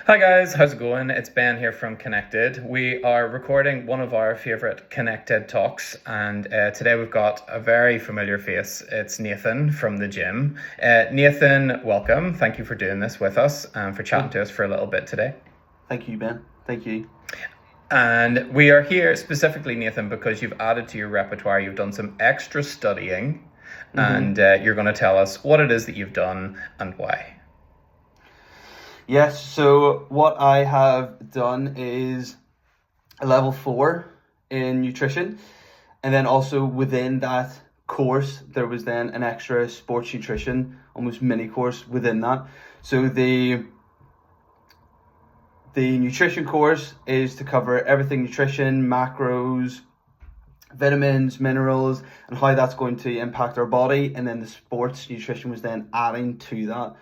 Hi guys, how's it going? It's Ben here from ConnecTED. We are recording one of our favorite ConnecTED talks, and today we've got a very familiar face. It's Nathan from the gym. Nathan, welcome. Thank you for doing this with us and for chatting Oh, to us for a little bit today. thank you, Ben. Thank you. And we are here specifically, Nathan, because you've added to your repertoire, you've done some extra studying, hmm and you're going to tell us what it is that you've done and why. Yes, so what I have done is a level 4 in nutrition, and then also within that course, there was then an extra sports nutrition, almost mini course within that. So the nutrition course is to cover everything nutrition, macros, vitamins, minerals, and how that's going to impact our body. And then the sports nutrition was then adding to that.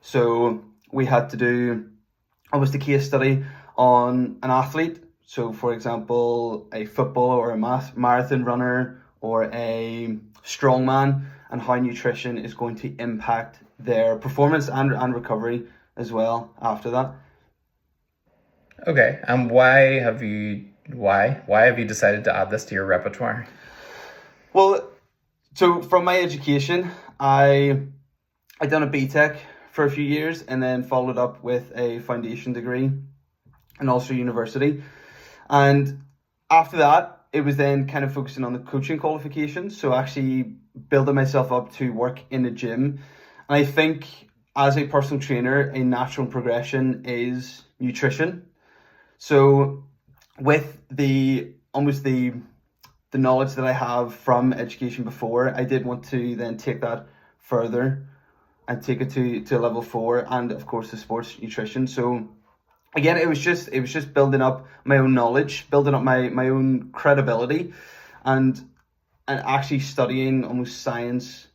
So we had to do almost a case study on an athlete. So, for example, a footballer or a marathon runner or a strongman, and how nutrition is going to impact their performance and recovery as well after that. Okay, and why have you decided to add this to your repertoire? Well, so from my education, I done a BTEC for a few years and then followed up with a foundation degree and also university. And after that, it was then kind of focusing on the coaching qualifications. So actually building myself up to work in the gym. And I think as a personal trainer, a natural progression is nutrition. So with the almost the knowledge that I have from education before, I did want to then take that further and take it to level 4, and of course the sports nutrition. So again, it was just building up my own knowledge, building up my own credibility, and actually studying almost science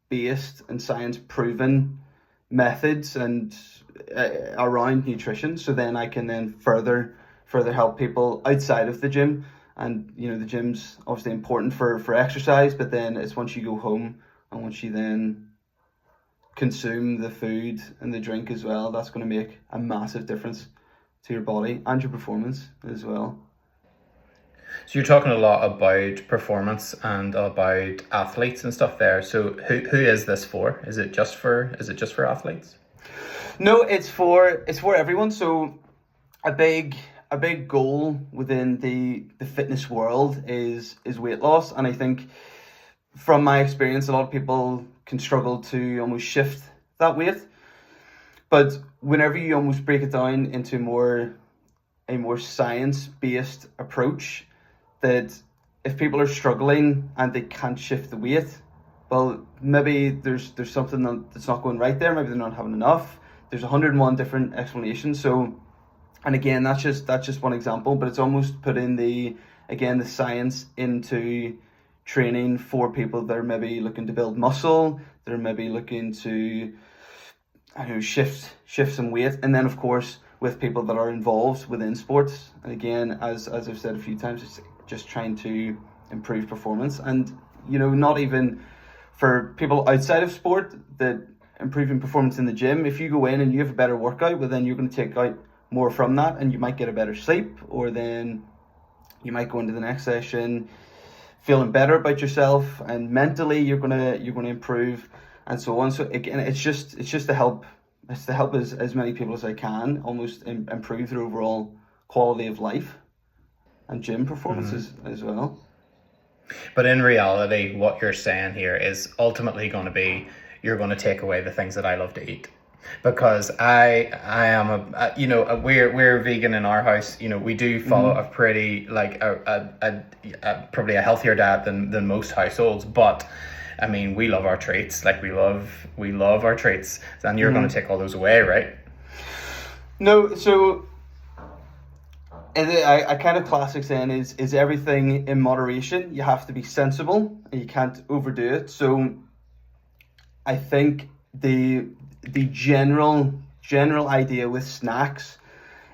based and science proven methods and around nutrition, so then I can then further help people outside of the gym. And the gym's obviously important for exercise, but then it's once you go home and once you then consume the food and the drink as well, that's going to make a massive difference to your body and your performance as well. So you're talking a lot about performance and about athletes and stuff there. So who is this for? Is it just for athletes? No, it's for everyone. So a big a big goal within the fitness world is weight loss, and I think from my experience, a lot of people can struggle to almost shift that weight. But whenever you almost break it down into a more science based approach, that if people are struggling and they can't shift the weight, well, maybe there's something that's not going right there. Maybe they're not having enough. There's 101 different explanations. So, and again, that's just one example, but it's almost putting the science into training for people that are maybe looking to build muscle. They're maybe looking to, I don't know, shift some weight, and then of course with people that are involved within sports. And again, as I've said a few times, it's just trying to improve performance, and not even for people outside of sport, that improving performance in the gym. If you go in and you have a better workout, well then you're going to take out more from that, and you might get a better sleep, or then you might go into the next session feeling better about yourself, and mentally you're gonna improve, and so on. So again, it's just to help. It's to help as many people as I can almost improve their overall quality of life and gym performances as well. But in reality, what you're saying here is ultimately going to be you're going to take away the things that I love to eat. Because I am we're vegan in our house. We do follow hmm a pretty like probably a healthier diet than most households. But I mean, we love our treats. Like we love our treats, and you're going to hmm take all those away, right? No, so I kind of classic saying is everything in moderation. You have to be sensible and you can't overdo it. So I think the general idea with snacks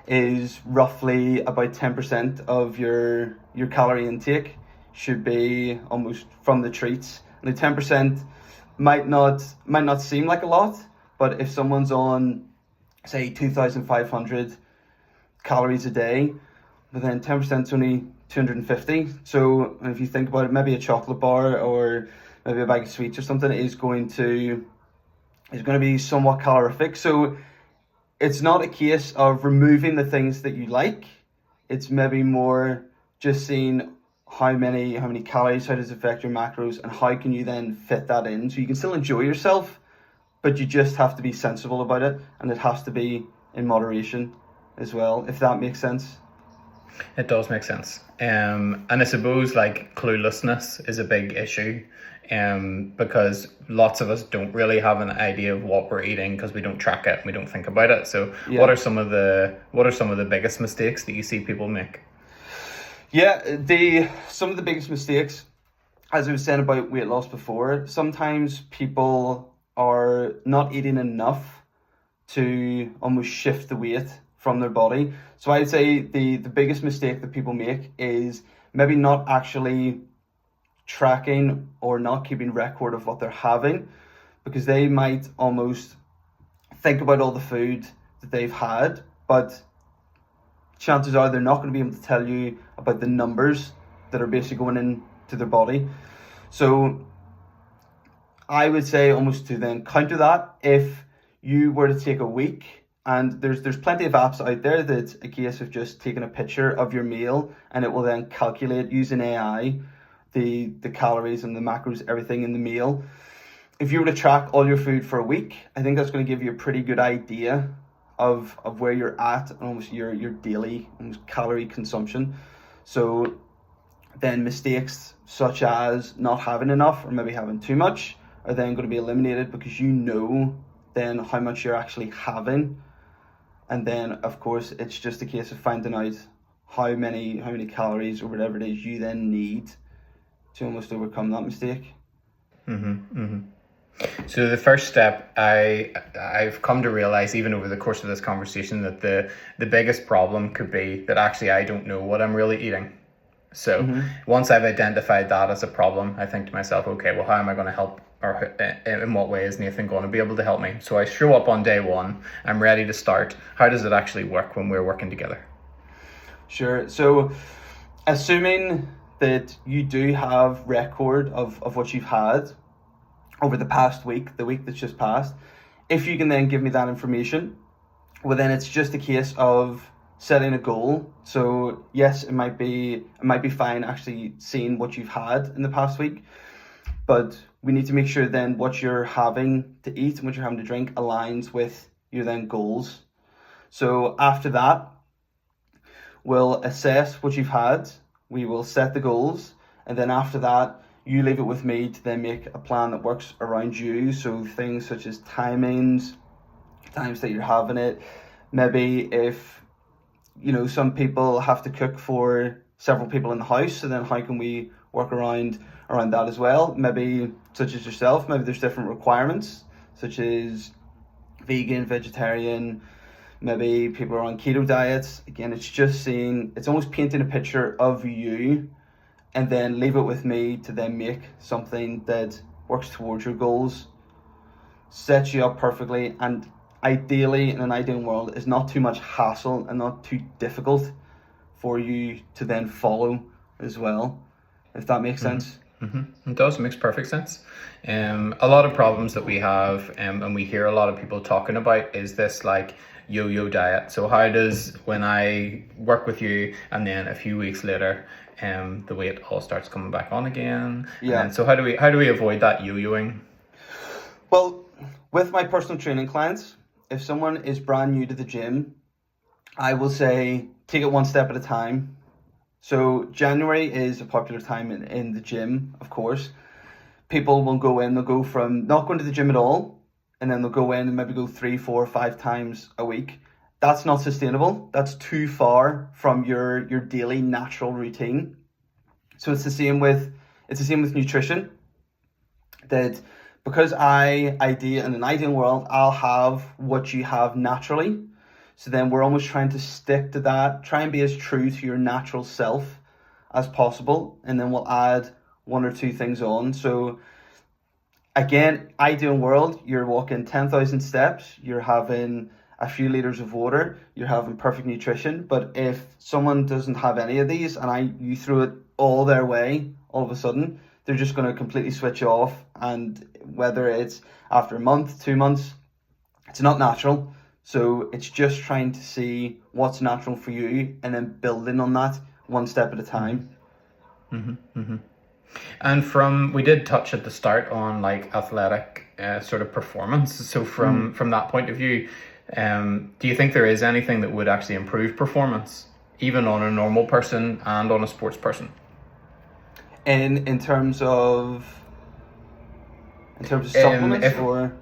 is roughly about 10% of your calorie intake should be almost from the treats. And the 10% might not seem like a lot, but if someone's on say 2,500 calories a day, but then 10% is only 250. So if you think about it, maybe a chocolate bar or maybe a bag of sweets or something is going to be somewhat calorific. So it's not a case of removing the things that you like. It's maybe more just seeing how many calories, how does it affect your macros, and how can you then fit that in so you can still enjoy yourself, but you just have to be sensible about it, and it has to be in moderation as well, if that makes sense. It does make sense. And I suppose like cluelessness is a big issue. Because lots of us don't really have an idea of what we're eating because we don't track it and we don't think about it. So Yeah. what are some of the biggest mistakes that you see people make? Yeah, some of the biggest mistakes, as I was saying about weight loss before, sometimes people are not eating enough to almost shift the weight from their body. So I'd say the biggest mistake that people make is maybe not actually tracking or not keeping record of what they're having, because they might almost think about all the food that they've had, but chances are they're not going to be able to tell you about the numbers that are basically going into their body. So I would say almost to then counter that, if you were to take a week, and there's plenty of apps out there that's a case of just taking a picture of your meal and it will then calculate using AI the calories and the macros, everything in the meal. If you were to track all your food for a week, I think that's going to give you a pretty good idea of where you're at and almost your daily almost calorie consumption. So then mistakes such as not having enough or maybe having too much are then going to be eliminated, because you know then how much you're actually having. And then of course it's just a case of finding out how many calories or whatever it is you then need to almost overcome that mistake. So the first step, I've come to realize even over the course of this conversation that the biggest problem could be that actually I don't know what I'm really eating. So once I've identified that as a problem, I think to myself, okay, well, how am I going to help, or in what way is Nathan going to be able to help me? So I show up on day one, I'm ready to start. How does it actually work when we're working together? Sure. So assuming that you do have record of what you've had over the past week, the week that's just passed, if you can then give me that information, well, then it's just a case of setting a goal. So yes, it might be fine actually seeing what you've had in the past week, but we need to make sure then what you're having to eat and what you're having to drink aligns with your then goals. So after that, we'll assess what you've had, we will set the goals, and then after that, you leave it with me to then make a plan that works around you. So things such as timings, times that you're having it. Maybe if, some people have to cook for several people in the house, so then how can we work around that as well? Maybe, such as yourself, maybe there's different requirements, such as vegan, vegetarian, maybe people are on keto diets. Again, it's almost painting a picture of you, and then leave it with me to then make something that works towards your goals, sets you up perfectly, and ideally, in an ideal world, is not too much hassle and not too difficult for you to then follow as well, if that makes sense. It does. It makes perfect sense. A lot of problems that we have, and we hear a lot of people talking about, is this like yo-yo diet. So how does, when I work with you and then a few weeks later, the weight all starts coming back on again? Yeah. And so how do we avoid that yo-yoing? Well, with my personal training clients, if someone is brand new to the gym, I will say take it one step at a time. So January is a popular time in the gym, of course. People will go in, they'll go from not going to the gym at all, and then they'll go in and maybe go 3, 4, 5 times a week. That's not sustainable. That's too far from your daily natural routine. So it's the same with nutrition. That because in an ideal world, I'll have what you have naturally. So then we're almost trying to stick to that, try and be as true to your natural self as possible, and then we'll add 1 or 2 things on. So again, ideal world, you're walking 10,000 steps, you're having a few liters of water, you're having perfect nutrition. But if someone doesn't have any of these and you throw it all their way, all of a sudden, they're just going to completely switch off. And whether it's after a month, 2 months, it's not natural. So it's just trying to see what's natural for you and then building on that one step at a time. And we did touch at the start on like athletic sort of performance. So from that point of view, do you think there is anything that would actually improve performance, even on a normal person and on a sports person? In terms of supplements or?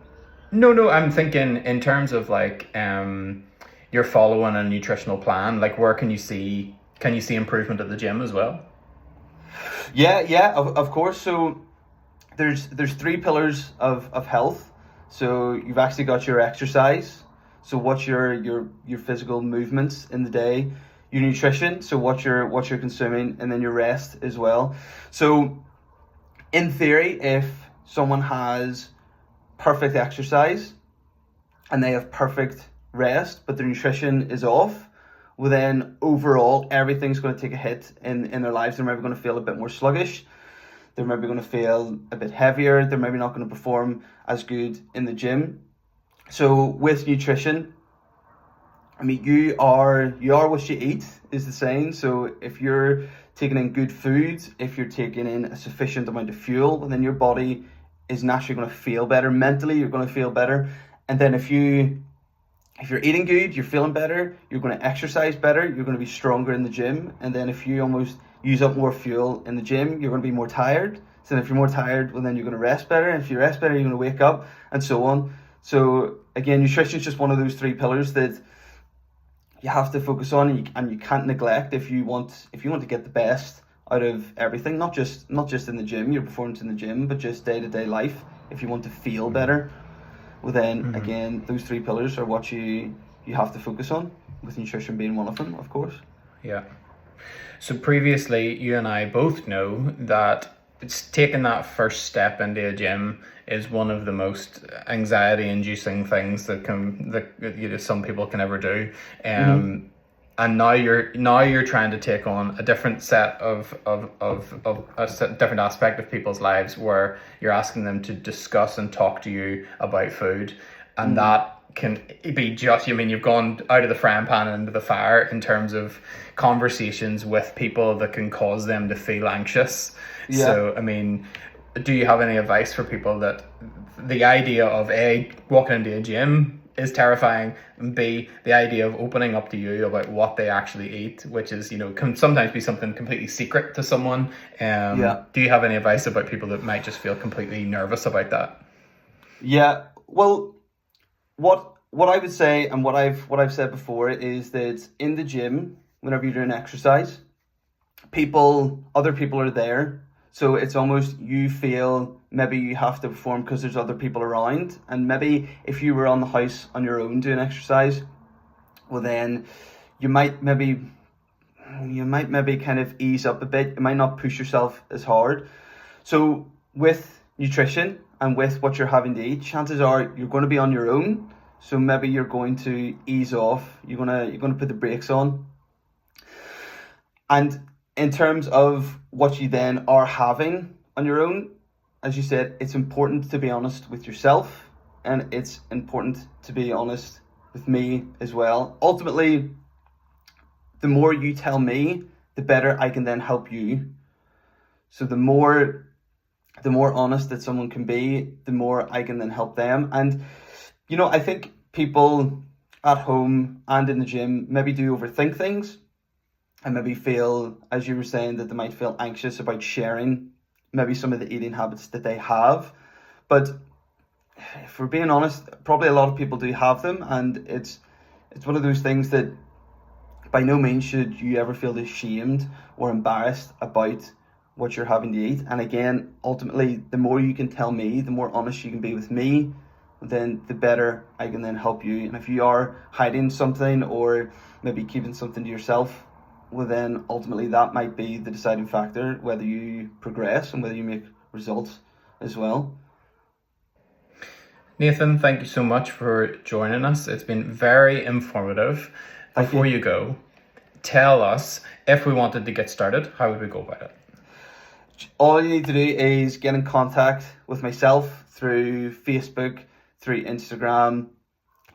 No, I'm thinking in terms of like you're following a nutritional plan. Like, where can you see improvement at the gym as well? Yeah, of course. So there's 3 pillars of health. So you've actually got your exercise. So what's your physical movements in the day, your nutrition, so what you're consuming, and then your rest as well. So in theory, if someone has perfect exercise and they have perfect rest, but their nutrition is off, well then overall everything's going to take a hit in their lives. They're maybe going to feel a bit more sluggish. They're maybe going to feel a bit heavier. They're maybe not going to perform as good in the gym. So with nutrition, I mean, you are what you eat is the saying. So if you're taking in good food, if you're taking in a sufficient amount of fuel, then your body is naturally going to feel better. Mentally, you're going to feel better. And then if you're eating good, you're feeling better, you're going to exercise better, you're going to be stronger in the gym. And then if you almost use up more fuel in the gym, you're going to be more tired. So then if you're more tired, well, then you're going to rest better. And if you rest better, you're going to wake up, and so on. So again, nutrition is just one of those 3 pillars that you have to focus on, and you can't neglect if you want to get the best out of everything, not just in the gym, your performance in the gym, but just day-to-day life. If you want to feel better, well then again, those 3 pillars are what you have to focus on, with nutrition being one of them, of course. Yeah. So previously, you and I both know that it's taking that first step into a gym is one of the most anxiety-inducing things that some people can ever do. And now you're trying to take on a different set of different aspect of people's lives, where you're asking them to discuss and talk to you about food, and that can be just, you've gone out of the frying pan and into the fire in terms of conversations with people that can cause them to feel anxious. Yeah. So, do you have any advice for people that the idea of A, walking into a gym is terrifying, and B, the idea of opening up to you about what they actually eat, which is, can sometimes be something completely secret to someone. Do you have any advice about people that might just feel completely nervous about that? Yeah, well, what I would say, and what I've said before, is that in the gym, whenever you're doing exercise, other people are there. So it's almost, you feel maybe you have to perform because there's other people around. And maybe if you were on the house on your own doing exercise, well then you might maybe kind of ease up a bit. You might not push yourself as hard. So with nutrition and with what you're having to eat, chances are you're going to be on your own. So maybe you're going to ease off. You're gonna put the brakes on. And in terms of what you then are having on your own, as you said, it's important to be honest with yourself, and it's important to be honest with me as well. Ultimately, the more you tell me, the better I can then help you. So the more honest that someone can be, the more I can then help them. And I think people at home and in the gym maybe do overthink things, and maybe feel, as you were saying, that they might feel anxious about sharing maybe some of the eating habits that they have. But if we're being honest, probably a lot of people do have them, and it's one of those things that by no means should you ever feel ashamed or embarrassed about what you're having to eat. And again, ultimately, the more you can tell me, the more honest you can be with me, then the better I can then help you. And if you are hiding something or maybe keeping something to yourself, well then ultimately that might be the deciding factor whether you progress and whether you make results as well. Nathan, thank you so much for joining us. It's been very informative. Before you go, tell us, if we wanted to get started, how would we go about it? All you need to do is get in contact with myself through Facebook, through Instagram.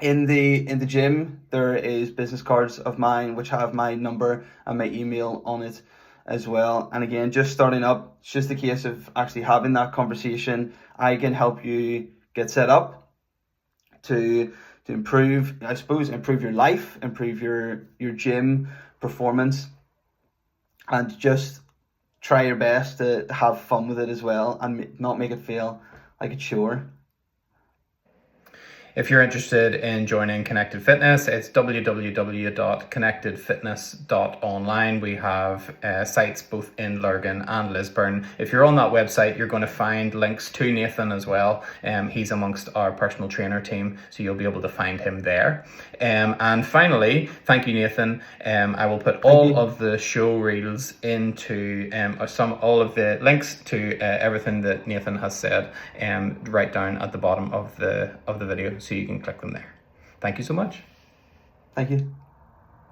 In the gym, there is business cards of mine which have my number and my email on it as well. And again, just starting up, it's just a case of actually having that conversation. I can help you get set up to improve, I suppose, improve your life, improve your gym performance, and just try your best to have fun with it as well and not make it feel like a chore. If you're interested in joining ConnecTED Fitness, it's www.connectedfitness.online. We have sites both in Lurgan and Lisburn. If you're on that website, you're going to find links to Nathan as well. He's amongst our personal trainer team, so you'll be able to find him there. And finally, thank you, Nathan. I will put all of the show reels into all of the links to everything that Nathan has said right down at the bottom of the video, so you can click them there. Thank you so much. Thank you.